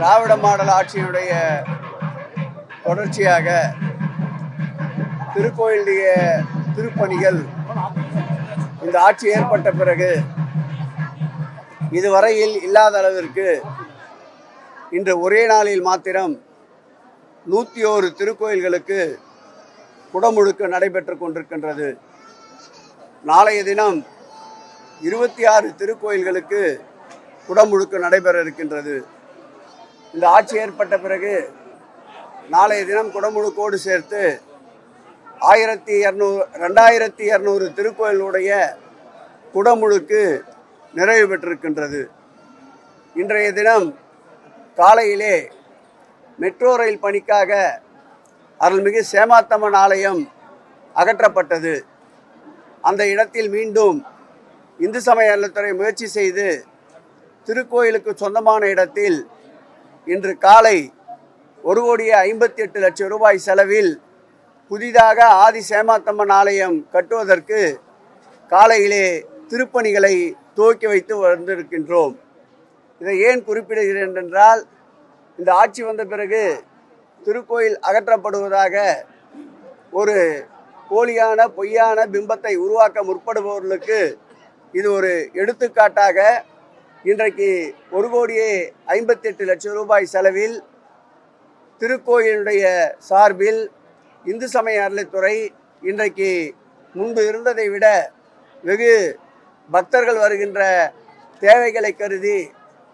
திராவிட model ஆட்சியினுடைய தொடர்ச்சியாக திருக்கோயிலுடைய திருப்பணிகள் இந்த ஆட்சி ஏற்பட்ட பிறகு இதுவரையில் இல்லாத அளவிற்கு இன்று ஒரே நாளில் மாத்திரம் 101 திருக்கோயில்களுக்கு குடமுழுக்கு நடைபெற்று கொண்டிருக்கின்றது. நாளைய தினம் 26 திருக்கோயில்களுக்கு குடமுழுக்கு நடைபெற இருக்கின்றது. இந்த ஆட்சி ஏற்பட்ட பிறகு நாளைய தினம் குடமுழுக்கோடு சேர்த்து 2200 திருக்கோயிலுடைய குடமுழுக்கு நிறைவு பெற்றிருக்கின்றது. இன்றைய தினம் காலையிலே மெட்ரோ ரயில் பணிக்காக அருள்மிகு சேமாத்தம்மன் ஆலயம் அகற்றப்பட்டது. அந்த இடத்தில் மீண்டும் இந்து சமய அறநிலையத்துறை முயற்சி செய்து திருக்கோயிலுக்கு சொந்தமான இடத்தில் இன்று காலை 1,58,00,000 ரூபாய் செலவில் புதிதாக ஆதி சேமாத்தம்மன் ஆலயம் கட்டுவதற்கு காலையிலே திருப்பணிகளை துவக்கி வைத்து வந்திருக்கின்றோம். இதை ஏன் குறிப்பிடுகிறேன் என்றால், இந்த ஆட்சி வந்த பிறகு திருக்கோயில் அகற்றப்படுவதாக ஒரு போலியான பொய்யான பிம்பத்தை உருவாக்க முற்படுபவர்களுக்கு இது ஒரு எடுத்துக்காட்டாக இன்றைக்கு 1,58,00,000 ரூபாய் செலவில் திருக்கோயிலுடைய சார்பில் இந்து சமய அறநிலையத்துறை இன்றைக்கு முன்பு இருந்ததை விட வெகு பக்தர்கள் வருகின்ற தேவைகளை கருதி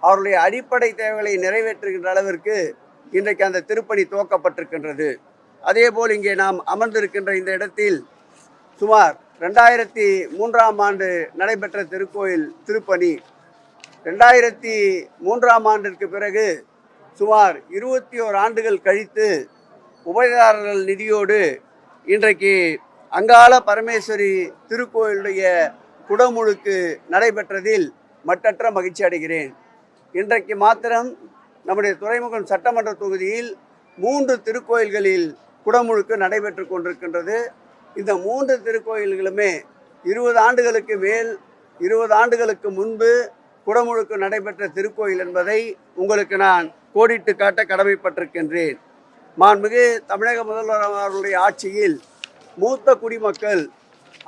அவருடைய அடிப்படை தேவைகளை நிறைவேற்றுகின்ற அளவிற்கு இன்றைக்கு அந்த திருப்பணி துவக்கப்பட்டிருக்கின்றது. அதேபோல் இங்கே நாம் அமர்ந்திருக்கின்ற இந்த இடத்தில் சுமார் 2003ஆம் ஆண்டு நடைபெற்ற திருக்கோயில் திருப்பணி 2003ஆம் ஆண்டிற்கு பிறகு சுமார் 21 ஆண்டுகள் கழித்து உபயதாரர்கள் நிதியோடு இன்றைக்கு அங்காள பரமேஸ்வரி திருக்கோயிலுடைய குடமுழுக்கு நடைபெற்றதில் மட்டற்ற மகிழ்ச்சி அடைகிறேன். இன்றைக்கு மாத்திரம் நம்முடைய துறைமுகம் சட்டமன்ற தொகுதியில் 3 திருக்கோயில்களில் குடமுழுக்கு நடைபெற்று கொண்டிருக்கின்றது. இந்த 3 திருக்கோயில்களுமே 20 ஆண்டுகளுக்கு மேல் 20 ஆண்டுகளுக்கு முன்பு குடமுழுக்கு நடைபெற்ற திருக்கோயில் என்பதை உங்களுக்கு நான் கோடிட்டு காட்ட கடமைப்பட்டிருக்கின்றேன். மாண்புமிகு தமிழக முதல்வர் அவர்களுடைய ஆட்சியில் மூத்த குடிமக்கள்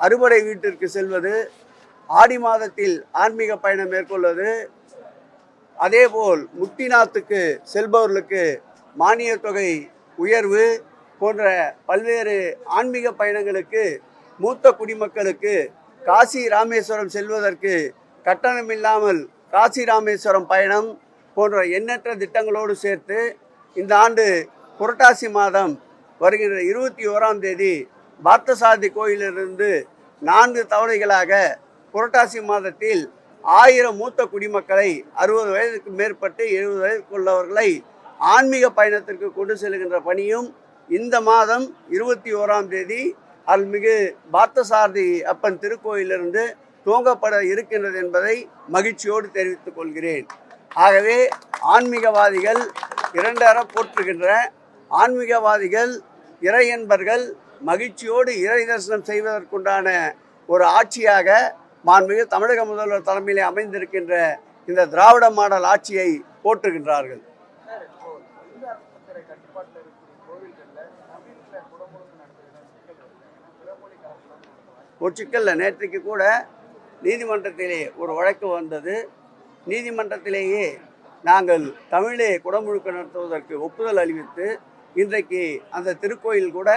அறுபடை வீட்டிற்கு செல்வது, ஆடி மாதத்தில் ஆன்மீக பயணம் மேற்கொள்வது, அதேபோல் முக்திநாத்துக்கு செல்பவர்களுக்கு மானிய தொகை உயர்வு போன்ற பல்வேறு ஆன்மீக பயணங்களுக்கு மூத்த குடிமக்களுக்கு காசி ராமேஸ்வரம் செல்வதற்கு கட்டணமில்லாமல் காசி ராமேஸ்வரம் பயணம் போன்ற எண்ணற்ற திட்டங்களோடு சேர்த்து இந்த ஆண்டு புரட்டாசி மாதம் வருகின்ற 21ஆம் தேதி பார்த்தசாரதி கோயிலிருந்து 4 தவணைகளாக புரட்டாசி மாதத்தில் 1000 மூத்த குடிமக்களை 60 வயதுக்கு மேற்பட்டு 70 வயதுக்குள்ளவர்களை ஆன்மீக பயணத்திற்கு கொண்டு செல்கின்ற பணியும் இந்த மாதம் 21ஆம் தேதி அருள்மிகு பார்த்தசாரதி அப்பன் திருக்கோயிலிருந்து துவங்கப்பட இருக்கின்றது என்பதை மகிழ்ச்சியோடு தெரிவித்துக் கொள்கிறேன். ஆகவே ஆன்மீகவாதிகள் இரண்டர போற்றுகின்ற ஆன்மீகவாதிகள் இறையன்பர்கள் மகிழ்ச்சியோடு இறை தரிசனம் செய்வதற்குண்டான ஒரு ஆட்சியாக மாண்புமிகு தமிழக முதல்வர் தலைமையிலே அமைந்திருக்கின்ற இந்த திராவிட மாடல் ஆட்சியை போற்றுகின்றார்கள். ஒரு சிக்கல்ல நேற்றைக்கு கூட நீதிமன்றத்திலே ஒரு வழக்கு வந்தது. நீதிமன்றத்திலேயே நாங்கள் தமிழே குடமுழுக்கு நடத்துவதற்கு ஒப்புதல் அளித்து இன்றைக்கு அந்த திருக்கோயில் கூட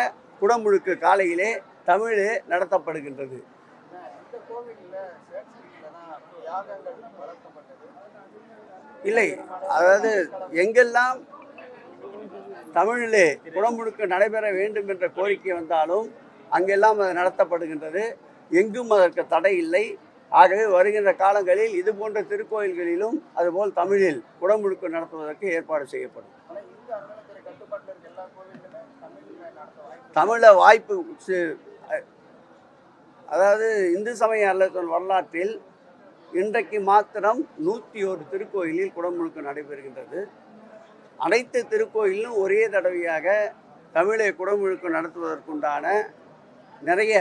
குடமுழுக்கு காலையிலே தமிழே நடத்தப்படுகின்றது. இல்லை, அதாவது எங்கெல்லாம் தமிழிலே குடமுழுக்கு நடைபெற வேண்டும் என்ற கோரிக்கை வந்தாலும் அங்கெல்லாம் அது நடத்தப்படுகின்றது. எங்கும் அதற்கு தடை இல்லை. ஆகவே வருகின்ற காலங்களில் இது போன்ற திருக்கோயில்களிலும் அதுபோல் தமிழில் குடமுழுக்கு நடத்துவதற்கு ஏற்பாடு செய்யப்படும். தமிழ வாய்ப்பு, அதாவது இந்து சமய அறநிலையத்துறை வரலாற்றில் இன்றைக்கு மாத்திரம் 101 திருக்கோயிலில் குடமுழுக்கு நடைபெறுகின்றது. அனைத்து திருக்கோயிலும் ஒரே தடவையாக தமிழை குடமுழுக்கு நடத்துவதற்குண்டான நிறைய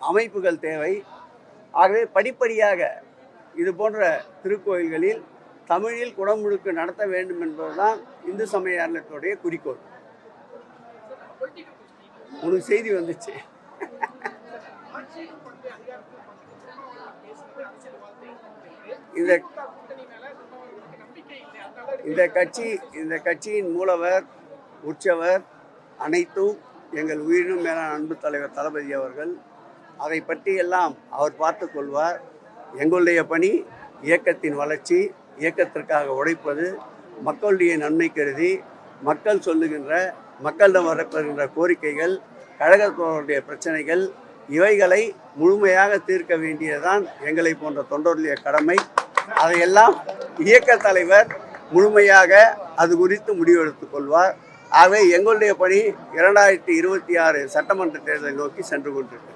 அமைப்புகள் தேவை. ஆகவே படிப்படியாக இது போன்ற திருக்கோயில்களில் தமிழில் குடமுழுக்கு நடத்த வேண்டும் என்பதுதான் இந்து சமய அறநிலையத்துடைய குறிக்கோள். உனக்கு செய்தி வந்துச்சு. இந்த கட்சியின் மூலவர், உற்சவர் அனைத்தும் எங்கள் உயிரினும் மேலான அன்பு தலைவர் தளபதி அவர்கள். அதை பற்றி எல்லாம் அவர் பார்த்து கொள்வார். எங்களுடைய பணி இயக்கத்தின் வளர்ச்சி, இயக்கத்திற்காக உழைப்பது, மக்களுடைய நன்மை கருதி மக்கள் சொல்லுகின்ற, மக்களிடம் வரப்படுகின்ற கோரிக்கைகள், கழகத்தோருடைய பிரச்சனைகள், இவைகளை முழுமையாக தீர்க்க வேண்டியதுதான் எங்களை போன்ற தொண்டர்களுடைய கடமை. அதையெல்லாம் இயக்க தலைவர் முழுமையாக அது குறித்து முடிவெடுத்துக் கொள்வார். ஆகவே எங்களுடைய பணி 2026 சட்டமன்ற தேர்தலை நோக்கி சென்று கொண்டிருக்கிறது.